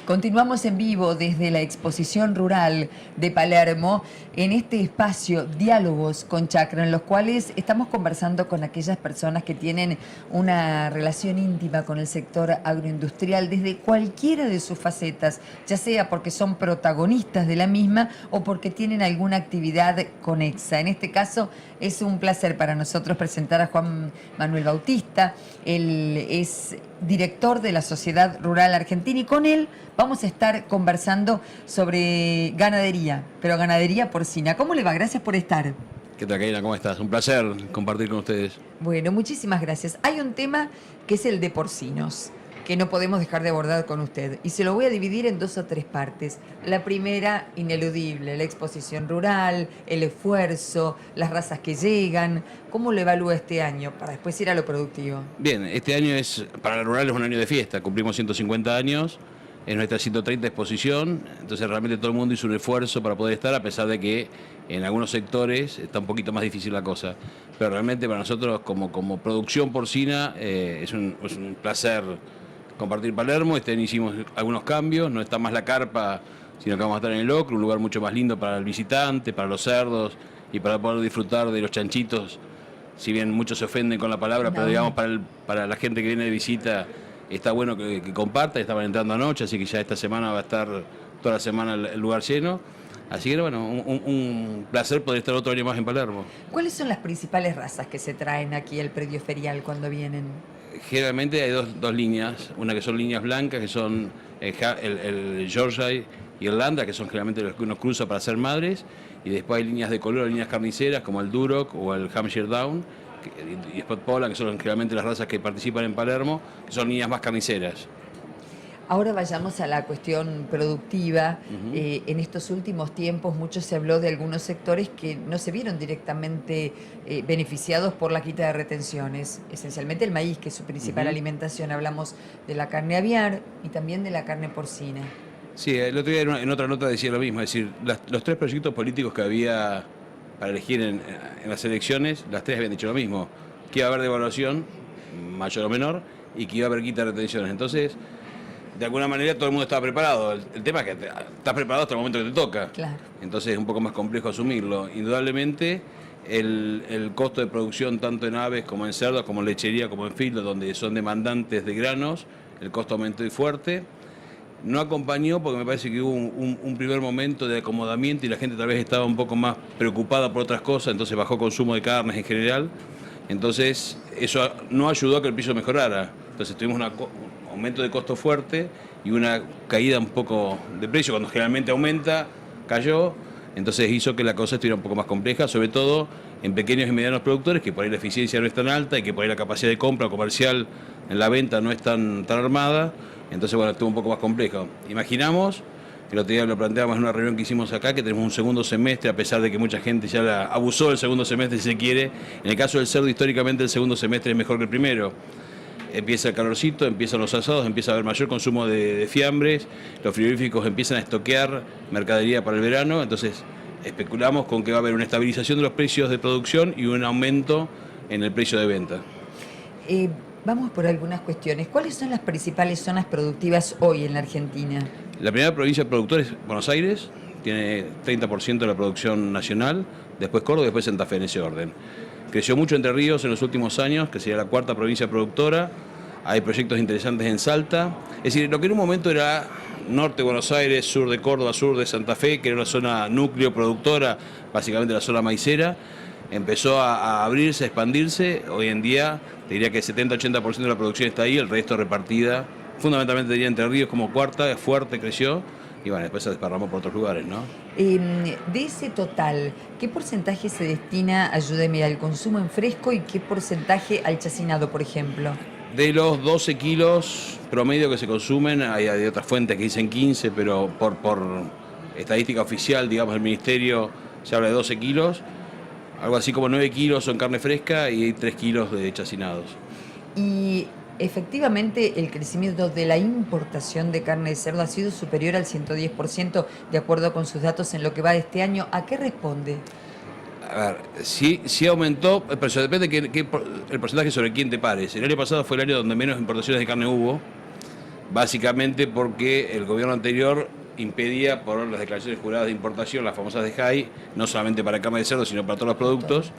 Continuamos en vivo desde la exposición rural de Palermo en este espacio Diálogos con Chacra, en los cuales estamos conversando con aquellas personas que tienen una relación íntima con el sector agroindustrial desde cualquiera de sus facetas, ya sea porque son protagonistas de la misma o porque tienen alguna actividad conexa. En este caso es un placer para nosotros presentar a Juan Manuel Bautista. Él es director de la Sociedad Rural Argentina y con él vamos a estar conversando sobre ganadería, pero ganadería porcina. ¿Cómo le va? Gracias por estar. ¿Qué tal, Karina? ¿Cómo estás? Un placer compartir con ustedes. Bueno, muchísimas gracias. Hay un tema que es el de porcinos, que no podemos dejar de abordar con usted. Y se lo voy a dividir en 2 o 3 partes. La primera, ineludible, la exposición rural, el esfuerzo, las razas que llegan. ¿Cómo lo evalúa este año para después ir a lo productivo? Bien, este año para la rural es un año de fiesta. Cumplimos 150 años, es nuestra 130 exposición. Entonces realmente todo el mundo hizo un esfuerzo para poder estar, a pesar de que en algunos sectores está un poquito más difícil la cosa. Pero realmente para nosotros como producción porcina es un placer compartir Palermo. Este año hicimos algunos cambios, no está más la carpa, sino que vamos a estar en el locro, un lugar mucho más lindo para el visitante, para los cerdos y para poder disfrutar de los chanchitos. Si bien muchos se ofenden con la palabra, pero digamos para la gente que viene de visita está bueno que comparta. Estaban entrando anoche, así que ya esta semana va a estar toda la semana el lugar lleno. Así que bueno, un placer poder estar otro año más en Palermo. ¿Cuáles son las principales razas que se traen aquí al predio ferial cuando vienen? Generalmente hay dos líneas, una que son líneas blancas, que son el Yorkshire y Irlanda, que son generalmente los que uno cruza para ser madres, y después hay líneas de color, líneas carniceras, como el Duroc o el Hampshire Down, y Spot Poland, que son generalmente las razas que participan en Palermo, que son líneas más carniceras. Ahora vayamos a la cuestión productiva. En estos últimos tiempos mucho se habló de algunos sectores que no se vieron directamente beneficiados por la quita de retenciones, esencialmente el maíz, que es su principal alimentación. Hablamos de la carne aviar y también de la carne porcina. Sí, el otro día en otra nota decía lo mismo, es decir, los 3 proyectos políticos que había para elegir en las elecciones, las 3 habían dicho lo mismo, que iba a haber devaluación, mayor o menor, y que iba a haber quita de retenciones. Entonces, de alguna manera todo el mundo estaba preparado. El tema es que estás preparado hasta el momento que te toca. Claro. Entonces es un poco más complejo asumirlo. Indudablemente el costo de producción tanto en aves como en cerdos, como en lechería, como en filo, donde son demandantes de granos, el costo aumentó y fuerte. No acompañó porque me parece que hubo un primer momento de acomodamiento y la gente tal vez estaba un poco más preocupada por otras cosas, entonces bajó consumo de carnes en general. Entonces eso no ayudó a que el precio mejorara. Entonces tuvimos un aumento de costo fuerte y una caída un poco de precio. Cuando generalmente aumenta, cayó. Entonces hizo que la cosa estuviera un poco más compleja, sobre todo en pequeños y medianos productores, que por ahí la eficiencia no es tan alta y que por ahí la capacidad de compra comercial en la venta no es tan armada. Entonces, bueno, estuvo un poco más complejo. Imaginamos, el otro día lo planteamos en una reunión que hicimos acá, que tenemos un segundo semestre, a pesar de que mucha gente ya abusó del segundo semestre, si se quiere. En el caso del cerdo, históricamente el segundo semestre es mejor que el primero. Empieza el calorcito, empiezan los asados, empieza a haber mayor consumo de fiambres, los frigoríficos empiezan a estoquear mercadería para el verano, entonces especulamos con que va a haber una estabilización de los precios de producción y un aumento en el precio de venta. Vamos por algunas cuestiones. ¿Cuáles son las principales zonas productivas hoy en la Argentina? La primera provincia de productores es Buenos Aires, tiene 30% de la producción nacional, después Córdoba y después Santa Fe en ese orden. Creció mucho Entre Ríos en los últimos años, que sería la 4ª provincia productora. Hay proyectos interesantes en Salta. Es decir, lo que en un momento era norte de Buenos Aires, sur de Córdoba, sur de Santa Fe, que era una zona núcleo productora, básicamente la zona maicera, empezó a abrirse, a expandirse. Hoy en día te diría que el 70-80% de la producción está ahí, el resto repartida. Fundamentalmente diría Entre Ríos como 4ª, fuerte, creció. Y bueno, después se desparramó por otros lugares, ¿no? De ese total, ¿qué porcentaje se destina, ayúdeme, al consumo en fresco y qué porcentaje al chacinado, por ejemplo? De los 12 kilos promedio que se consumen, hay otras fuentes que dicen 15, pero por estadística oficial, digamos, del Ministerio, se habla de 12 kilos. Algo así como 9 kilos son carne fresca y hay 3 kilos de chacinados. Y efectivamente el crecimiento de la importación de carne de cerdo ha sido superior al 110%, de acuerdo con sus datos en lo que va de este año. ¿A qué responde? A ver, sí aumentó, pero eso depende el porcentaje sobre quién te pares. El año pasado fue el año donde menos importaciones de carne hubo. básicamente porque el gobierno anterior impedía, por las declaraciones juradas de importación, las famosas de JAI, no solamente para carne de cerdo, sino para todos los productos.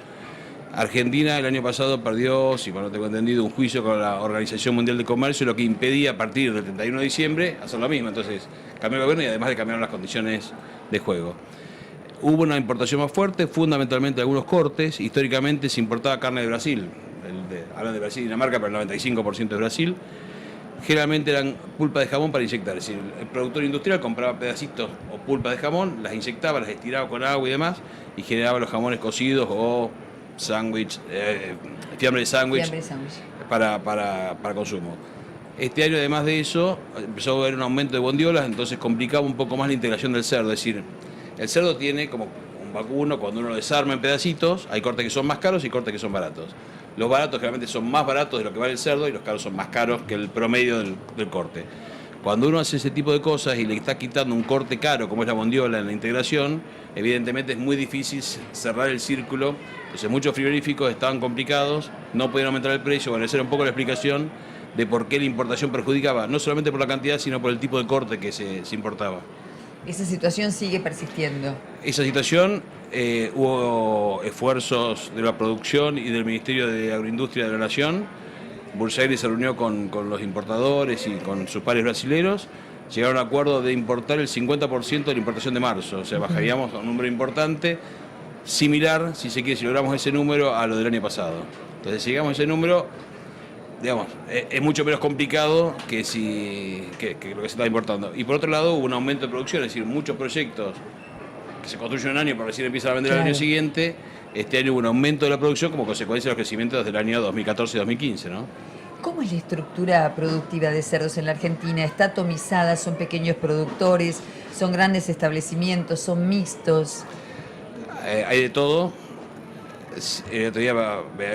Argentina el año pasado perdió, si mal no tengo entendido, un juicio con la Organización Mundial de Comercio, lo que impedía a partir del 31 de diciembre hacer lo mismo. Entonces cambió el gobierno y además le cambiaron las condiciones de juego. Hubo una importación más fuerte, fundamentalmente algunos cortes. Históricamente se importaba carne de Brasil, hablan de Brasil y Dinamarca, pero el 95% de Brasil. Generalmente eran pulpa de jamón para inyectar, es decir, el productor industrial compraba pedacitos o pulpa de jamón, las inyectaba, las estiraba con agua y demás, y generaba los jamones cocidos o sándwich, fiambre de sándwich para consumo. Este año, además de eso, empezó a haber un aumento de bondiolas, entonces complicaba un poco más la integración del cerdo. Es decir, el cerdo tiene como un vacuno, cuando uno lo desarma en pedacitos, hay cortes que son más caros y cortes que son baratos. Los baratos generalmente son más baratos de lo que vale el cerdo y los caros son más caros que el promedio del corte. Cuando uno hace ese tipo de cosas y le está quitando un corte caro, como es la bondiola en la integración, evidentemente es muy difícil cerrar el círculo. Entonces muchos frigoríficos estaban complicados, no podían aumentar el precio. Bueno, esa era un poco la explicación de por qué la importación perjudicaba, no solamente por la cantidad, sino por el tipo de corte que se importaba. Esa situación sigue persistiendo. Esa situación, hubo esfuerzos de la producción y del Ministerio de Agroindustria de la Nación. Bursaili se reunió con los importadores y con sus pares brasileños. Llegaron a un acuerdo de importar el 50% de la importación de marzo. O sea, bajaríamos a un número importante, similar, si se quiere, si logramos ese número, a lo del año pasado. Entonces, si llegamos a ese número, digamos, es mucho menos complicado que lo que se está importando. Y por otro lado, hubo un aumento de producción, es decir, muchos proyectos que se construyen un año para recién empiezan a vender al año siguiente. Este año hubo un aumento de la producción como consecuencia de los crecimientos desde el año 2014 y 2015, ¿no? ¿Cómo es la estructura productiva de cerdos en la Argentina? ¿Está atomizada? ¿Son pequeños productores? ¿Son grandes establecimientos? ¿Son mixtos? Hay de todo. El otro día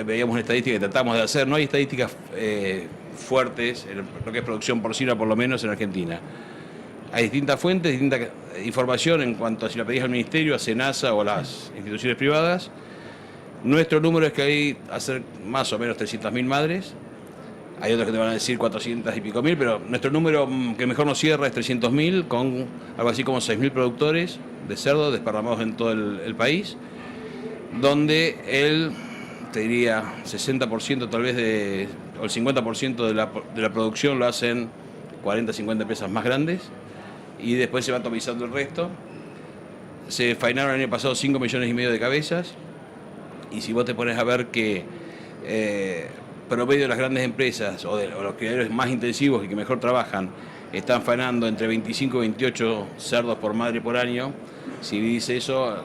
veíamos una estadística que tratamos de hacer. No hay estadísticas fuertes en lo que es producción porcina, por lo menos en Argentina. Hay distintas fuentes, distinta información en cuanto a si la pedís al Ministerio, a SENASA o a las instituciones privadas. Nuestro número es que hay hacer más o menos 300.000 madres. Hay otros que te van a decir 400 y pico mil, pero nuestro número que mejor nos cierra es 300.000, con algo así como 6.000 productores de cerdo desparramados en todo el país, donde te diría, 60% tal vez o el 50% de la producción lo hacen 40, 50 empresas más grandes, y después se va atomizando el resto. Se faenaron el año pasado 5,5 millones de cabezas, y si vos te pones a ver que promedio de las grandes empresas o los criaderos más intensivos y que mejor trabajan están faenando entre 25 y 28 cerdos por madre por año, si dice eso,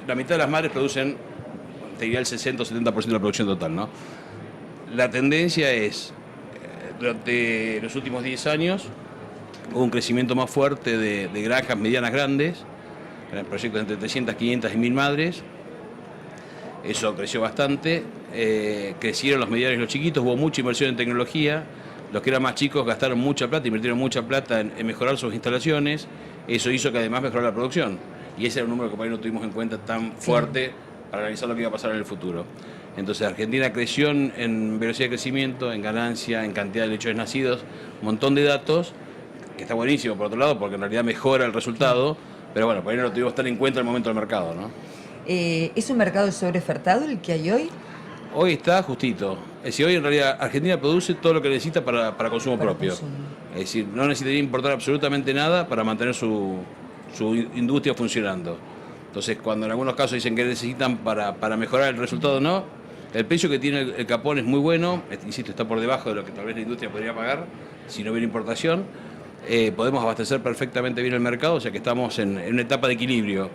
la mitad de las madres producen, te diría, el 60 o 70% de la producción total, ¿no? La tendencia es, durante los últimos 10 años, hubo un crecimiento más fuerte de granjas medianas grandes, proyectos entre 300, 500 y 1.000 madres. Eso creció bastante. Crecieron los medianos y los chiquitos, hubo mucha inversión en tecnología. Los que eran más chicos gastaron mucha plata, invirtieron mucha plata en mejorar sus instalaciones. Eso hizo que además mejorara la producción. Y ese era un número que por ahí no tuvimos en cuenta tan fuerte para analizar lo que iba a pasar en el futuro. Entonces Argentina creció en velocidad de crecimiento, en ganancia, en cantidad de lechones nacidos, un montón de datos, que está buenísimo por otro lado, porque en realidad mejora el resultado, pero bueno, por ahí no lo tuvimos tan en cuenta en el momento del mercado, ¿no? ¿Es un mercado sobreofertado el que hay hoy? Hoy está justito. Es decir, hoy en realidad Argentina produce todo lo que necesita para consumo propio. Es decir, no necesitaría importar absolutamente nada para mantener su industria funcionando. Entonces, cuando en algunos casos dicen que necesitan para mejorar el resultado, no. El precio que tiene el capón es muy bueno, insisto, está por debajo de lo que tal vez la industria podría pagar si no hubiera importación. Podemos abastecer perfectamente bien el mercado, o sea que estamos en una etapa de equilibrio.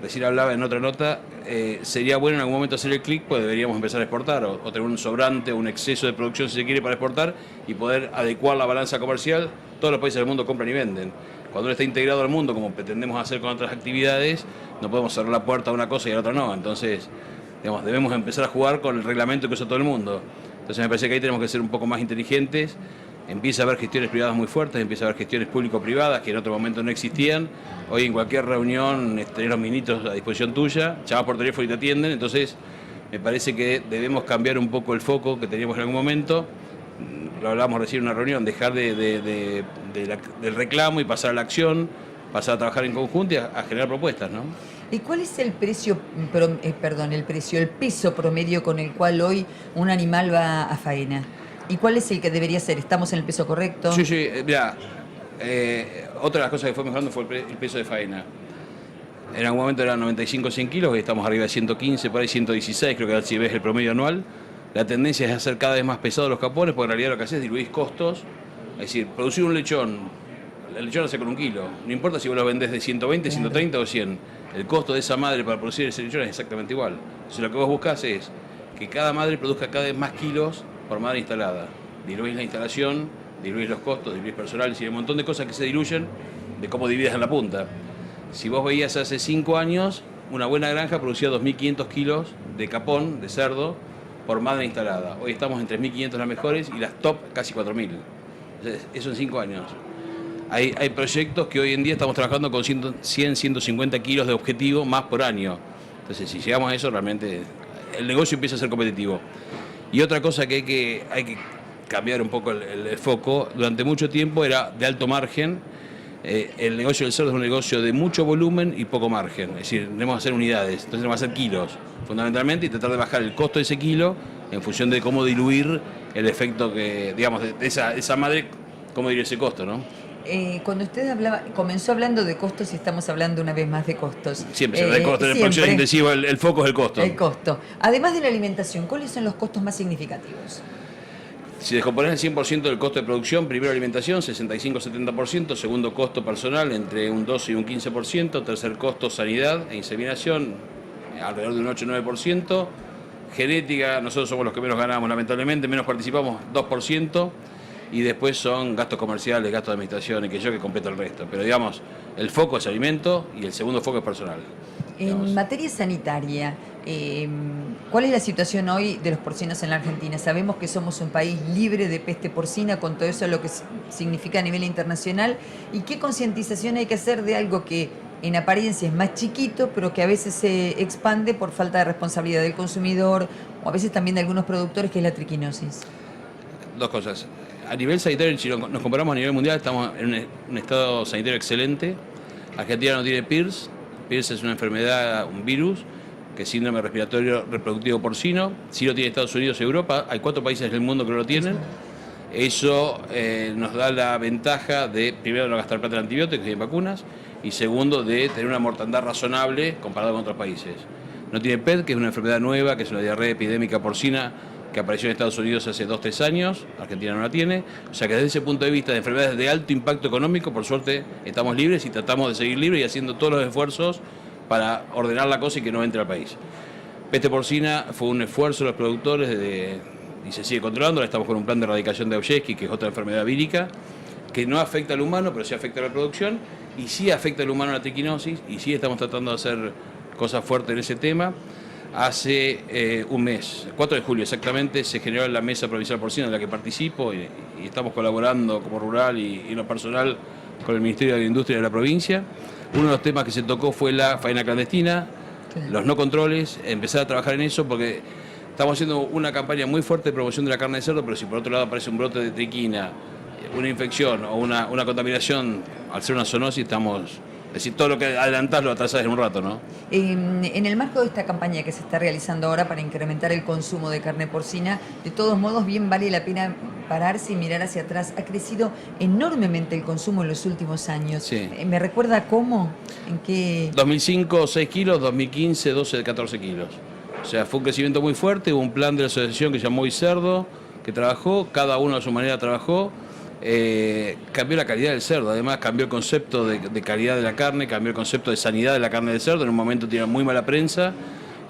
Recién hablaba en otra nota, sería bueno en algún momento hacer el clic, pues deberíamos empezar a exportar o tener un sobrante, un exceso de producción si se quiere para exportar y poder adecuar la balanza comercial. Todos los países del mundo compran y venden. Cuando uno está integrado al mundo, como pretendemos hacer con otras actividades, no podemos cerrar la puerta a una cosa y a la otra no. Entonces, digamos, debemos empezar a jugar con el reglamento que usa todo el mundo. Entonces me parece que ahí tenemos que ser un poco más inteligentes. Empieza a haber gestiones privadas muy fuertes, empieza a haber gestiones público-privadas que en otro momento no existían. Hoy en cualquier reunión tenés los ministros a disposición tuya, llamas por teléfono y te atienden. Entonces me parece que debemos cambiar un poco el foco que teníamos en algún momento lo hablamos recién en una reunión, dejar del reclamo y pasar a la acción, pasar a trabajar en conjunto y a generar propuestas, ¿no? ¿Y cuál es el precio, el peso promedio con el cual hoy un animal va a faena? ¿Y cuál es el que debería ser? ¿Estamos en el peso correcto? Sí, mira, otra de las cosas que fue mejorando fue el peso de faena. En algún momento eran 95 100 kilos, hoy estamos arriba de 115, por ahí 116, creo que si ves el promedio anual. La tendencia es hacer cada vez más pesados los capones, porque en realidad lo que haces es diluir costos. Es decir, producir un lechón, el lechón hace con 1 kilo. No importa si vos lo vendés de 120, 130 o 100. El costo de esa madre para producir ese lechón es exactamente igual. Entonces lo que vos buscás es que cada madre produzca cada vez más kilos por madre instalada. Diluís la instalación, diluís los costos, diluís personal, y hay un montón de cosas que se diluyen de cómo divides en la punta. Si vos veías hace 5 años, una buena granja producía 2.500 kilos de capón, de cerdo, por madre instalada. Hoy estamos en 3.500 las mejores y las top casi 4.000. Eso en 5 años. Hay proyectos que hoy en día estamos trabajando con 100, 150 kilos de objetivo más por año. Entonces, si llegamos a eso, realmente el negocio empieza a ser competitivo. Y otra cosa que hay que cambiar un poco el foco, durante mucho tiempo era de alto margen. El negocio del cerdo es un negocio de mucho volumen y poco margen. Es decir, tenemos que hacer unidades, entonces tenemos que hacer kilos, fundamentalmente, y tratar de bajar el costo de ese kilo en función de cómo diluir el efecto que, digamos, de esa madre, cómo diluir ese costo, ¿no? Cuando usted comenzó hablando de costos y estamos hablando una vez más de costos. Siempre se habla de costos, en producción intensiva el foco es el costo. El costo. Además de la alimentación, ¿cuáles son los costos más significativos? Si descompones el 100% del costo de producción, primero alimentación, 65-70%, segundo costo personal, entre un 12 y un 15%, tercer costo sanidad e inseminación, alrededor de un 8-9%, genética, nosotros somos los que menos ganamos, lamentablemente, menos participamos, 2%, y después son gastos comerciales, gastos de administración y que completa el resto. Pero digamos, el foco es alimento y el segundo foco es personal. En materia sanitaria, ¿cuál es la situación hoy de los porcinos en la Argentina? Sabemos que somos un país libre de peste porcina, con todo eso lo que significa a nivel internacional. ¿Y qué concientización hay que hacer de algo que en apariencia es más chiquito, pero que a veces se expande por falta de responsabilidad del consumidor o a veces también de algunos productores, que es la triquinosis? Dos cosas. A nivel sanitario, si nos comparamos a nivel mundial, estamos en un estado sanitario excelente. Argentina no tiene PIRS. PIRS es una enfermedad, un virus, que es síndrome respiratorio reproductivo porcino. Sí lo tiene Estados Unidos y Europa. Hay 4 países del mundo que lo tienen. Eso nos da la ventaja de, primero, no gastar plata en antibióticos y en vacunas, y segundo, de tener una mortandad razonable comparado con otros países. No tiene PED, que es una enfermedad nueva, que es una diarrea epidémica porcina, que apareció en Estados Unidos hace 2-3 años, Argentina no la tiene. O sea que desde ese punto de vista de enfermedades de alto impacto económico, por suerte estamos libres y tratamos de seguir libres y haciendo todos los esfuerzos para ordenar la cosa y que no entre al país. Peste porcina fue un esfuerzo de los productores y se sigue controlando. Ahora estamos con un plan de erradicación de Auschwitz, que es otra enfermedad vírica, que no afecta al humano, pero sí afecta a la reproducción, y sí afecta al humano la triquinosis, y sí estamos tratando de hacer cosas fuertes en ese tema. Hace un mes, 4 de julio exactamente, se generó la Mesa Provincial Porcina en la que participo y estamos colaborando como rural y en lo personal con el Ministerio de Industria de la provincia. Uno de los temas que se tocó fue la faena clandestina, los no controles, empezar a trabajar en eso porque estamos haciendo una campaña muy fuerte de promoción de la carne de cerdo, pero si por otro lado aparece un brote de triquina, una infección o una contaminación, al ser una zoonosis estamos... Es decir, todo lo que adelantás lo atrasás en un rato, ¿no? En el marco de esta campaña que se está realizando ahora para incrementar el consumo de carne porcina, de todos modos, bien vale la pena pararse y mirar hacia atrás. Ha crecido enormemente el consumo en los últimos años. Sí. ¿Me recuerda cómo? ¿En qué? 2005, 6 kilos, 2015, 12, 14 kilos. O sea, fue un crecimiento muy fuerte, hubo un plan de la asociación que se llamó Cerdo, que trabajó, cada uno a su manera trabajó. Cambió la calidad del cerdo, además cambió el concepto de calidad de la carne, cambió el concepto de sanidad de la carne del cerdo. En un momento tenía muy mala prensa,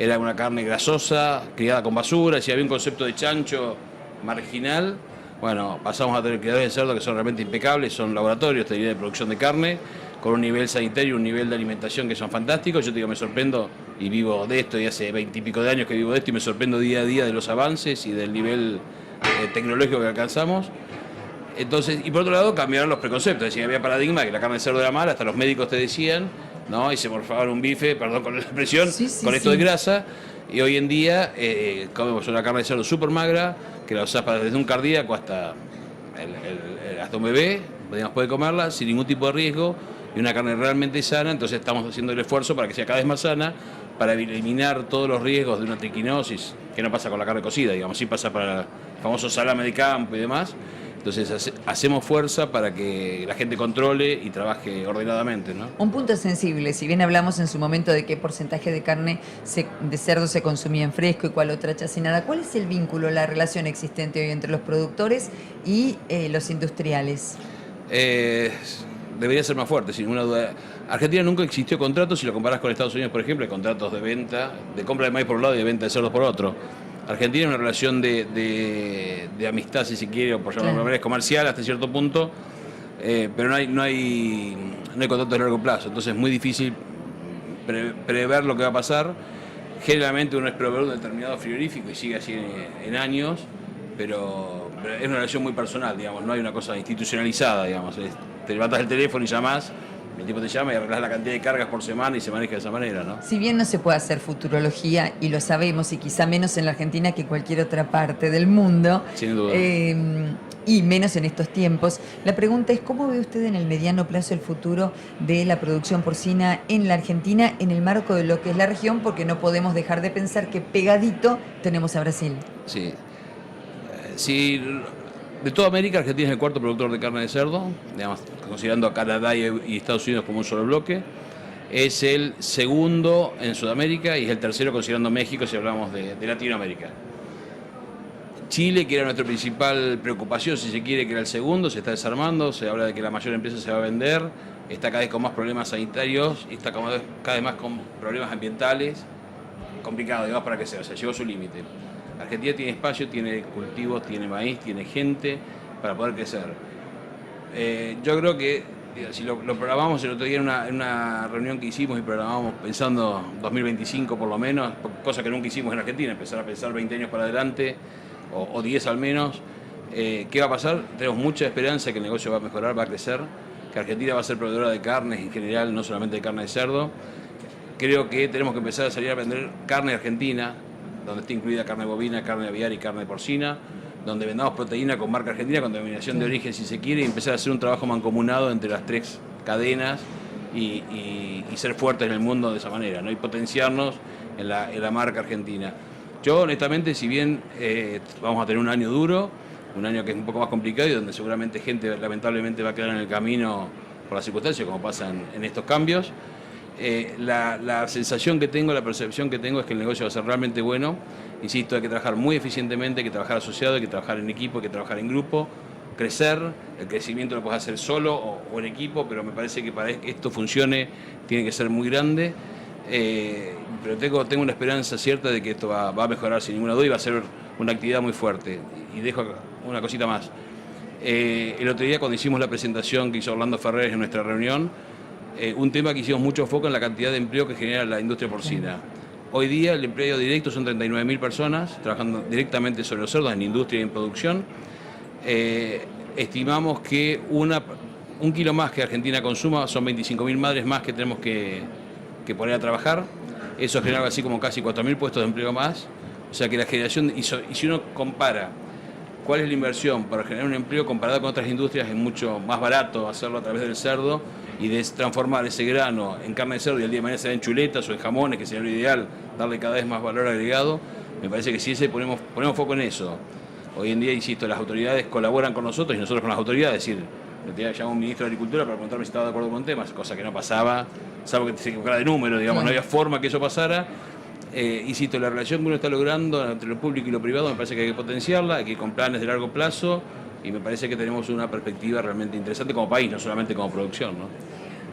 era una carne grasosa, criada con basura, si había un concepto de chancho marginal. Bueno, pasamos a tener criadores de cerdo que son realmente impecables, son laboratorios de producción de carne, con un nivel sanitario, un nivel de alimentación que son fantásticos. Yo te digo, me sorprendo, y vivo de esto, y hace 20 y pico de años que vivo de esto, y me sorprendo día a día de los avances y del nivel tecnológico que alcanzamos. Entonces, y por otro lado cambiaron los preconceptos, es decir, había paradigma que la carne de cerdo era mala, hasta los médicos te decían, ¿no? Y se morfaban un bife, perdón con la expresión, con esto de grasa, y hoy en día comemos una carne de cerdo súper magra, que la usás desde un cardíaco hasta, hasta un bebé, digamos, puede comerla sin ningún tipo de riesgo, y una carne realmente sana. Entonces estamos haciendo el esfuerzo para que sea cada vez más sana, para eliminar todos los riesgos de una triquinosis, que no pasa con la carne cocida, digamos, sí pasa para el famoso salame de campo y demás. Entonces hacemos fuerza para que la gente controle y trabaje ordenadamente, ¿no? Un punto sensible, si bien hablamos en su momento de qué porcentaje de carne de cerdo se consumía en fresco y cuál otra chacinada, ¿cuál es el vínculo, la relación existente hoy entre los productores y los industriales? Debería ser más fuerte, sin ninguna duda. Argentina nunca existió contratos, si lo comparás con Estados Unidos, por ejemplo, hay contratos de venta, de compra de maíz por un lado y de venta de cerdos por otro. Argentina es una relación de amistad, si se quiere, o por llamarlo de manera, comercial hasta cierto punto, pero no hay contratos de largo plazo, entonces es muy difícil prever lo que va a pasar. Generalmente uno es proveedor de un determinado frigorífico y sigue así en años, pero es una relación muy personal, digamos, no hay una cosa institucionalizada, digamos. Te levantas el teléfono y llamás, el tipo te llama y arreglás la cantidad de cargas por semana y se maneja de esa manera, ¿no? Si bien no se puede hacer futurología, y lo sabemos, y quizá menos en la Argentina que en cualquier otra parte del mundo, sin duda, y menos en estos tiempos, la pregunta es, ¿cómo ve usted en el mediano plazo el futuro de la producción porcina en la Argentina en el marco de lo que es la región? Porque no podemos dejar de pensar que pegadito tenemos a Brasil. Sí. Sí. De toda América, Argentina es el cuarto productor de carne de cerdo, digamos, considerando a Canadá y Estados Unidos como un solo bloque. Es el segundo en Sudamérica y es el tercero considerando México si hablamos de Latinoamérica. Chile, que era nuestra principal preocupación, si se quiere, que era el segundo, se está desarmando, se habla de que la mayor empresa se va a vender, está cada vez con más problemas sanitarios y está cada vez más con problemas ambientales, complicado, digamos, para que sea, o sea, llegó a su límite. Argentina tiene espacio, tiene cultivos, tiene maíz, tiene gente para poder crecer. Yo creo que si lo programamos el otro día en una reunión que hicimos y programamos pensando 2025 por lo menos, cosa que nunca hicimos en Argentina, empezar a pensar 20 años para adelante o 10 al menos, ¿qué va a pasar? Tenemos mucha esperanza que el negocio va a mejorar, va a crecer, que Argentina va a ser proveedora de carnes en general, no solamente de carne de cerdo. Creo que tenemos que empezar a salir a vender carne argentina, donde está incluida carne bovina, carne aviar y carne porcina, donde vendamos proteína con marca argentina, con denominación de origen si se quiere, y empezar a hacer un trabajo mancomunado entre las tres cadenas y ser fuertes en el mundo de esa manera, ¿no? Y potenciarnos en la marca argentina. Yo honestamente, si bien vamos a tener un año duro, un año que es un poco más complicado y donde seguramente gente lamentablemente va a quedar en el camino por las circunstancias, como pasa en estos cambios, la sensación que tengo, la percepción que tengo es que el negocio va a ser realmente bueno. Insisto, hay que trabajar muy eficientemente, hay que trabajar asociado, hay que trabajar en equipo, hay que trabajar en grupo, crecer. El crecimiento lo puedes hacer solo o en equipo, pero me parece que para que esto funcione tiene que ser muy grande. Pero tengo una esperanza cierta de que esto va a mejorar sin ninguna duda y va a ser una actividad muy fuerte. Y dejo una cosita más. El otro día cuando hicimos la presentación que hizo Orlando Ferrer en nuestra reunión, un tema que hicimos mucho foco en la cantidad de empleo que genera la industria porcina. Hoy día el empleo directo son 39.000 personas trabajando directamente sobre los cerdos en industria y en producción. Estimamos que un kilo más que Argentina consuma son 25.000 madres más que tenemos que poner a trabajar. Eso genera algo así como casi 4.000 puestos de empleo más. O sea que la generación, y si uno compara cuál es la inversión para generar un empleo comparado con otras industrias, es mucho más barato hacerlo a través del cerdo y de transformar ese grano en carne de cerdo y el día de mañana se da en chuletas o en jamones, que sería lo ideal, darle cada vez más valor agregado. Me parece que si ponemos foco en eso. Hoy en día, insisto, las autoridades colaboran con nosotros y nosotros con las autoridades, es decir, llamó un ministro de Agricultura para preguntarme si estaba de acuerdo con temas, cosa que no pasaba, salvo que se equivocara de número, digamos, no había forma que eso pasara. Insisto, la relación que uno está logrando entre lo público y lo privado me parece que hay que potenciarla, hay que ir con planes de largo plazo y me parece que tenemos una perspectiva realmente interesante como país, no solamente como producción, ¿no?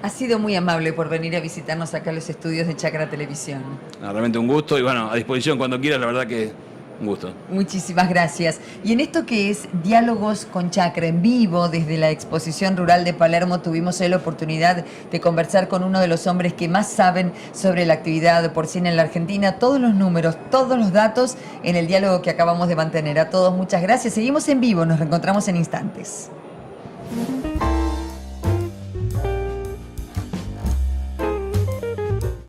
Ha sido muy amable por venir a visitarnos acá a los estudios de Chacra Televisión. Realmente un gusto y bueno, a disposición cuando quieras, la verdad que un gusto. Muchísimas gracias. Y en esto que es Diálogos con Chacra en vivo, desde la Exposición Rural de Palermo, tuvimos la oportunidad de conversar con uno de los hombres que más saben sobre la actividad porcina en la Argentina. Todos los números, todos los datos en el diálogo que acabamos de mantener. A todos muchas gracias. Seguimos en vivo, nos reencontramos en instantes.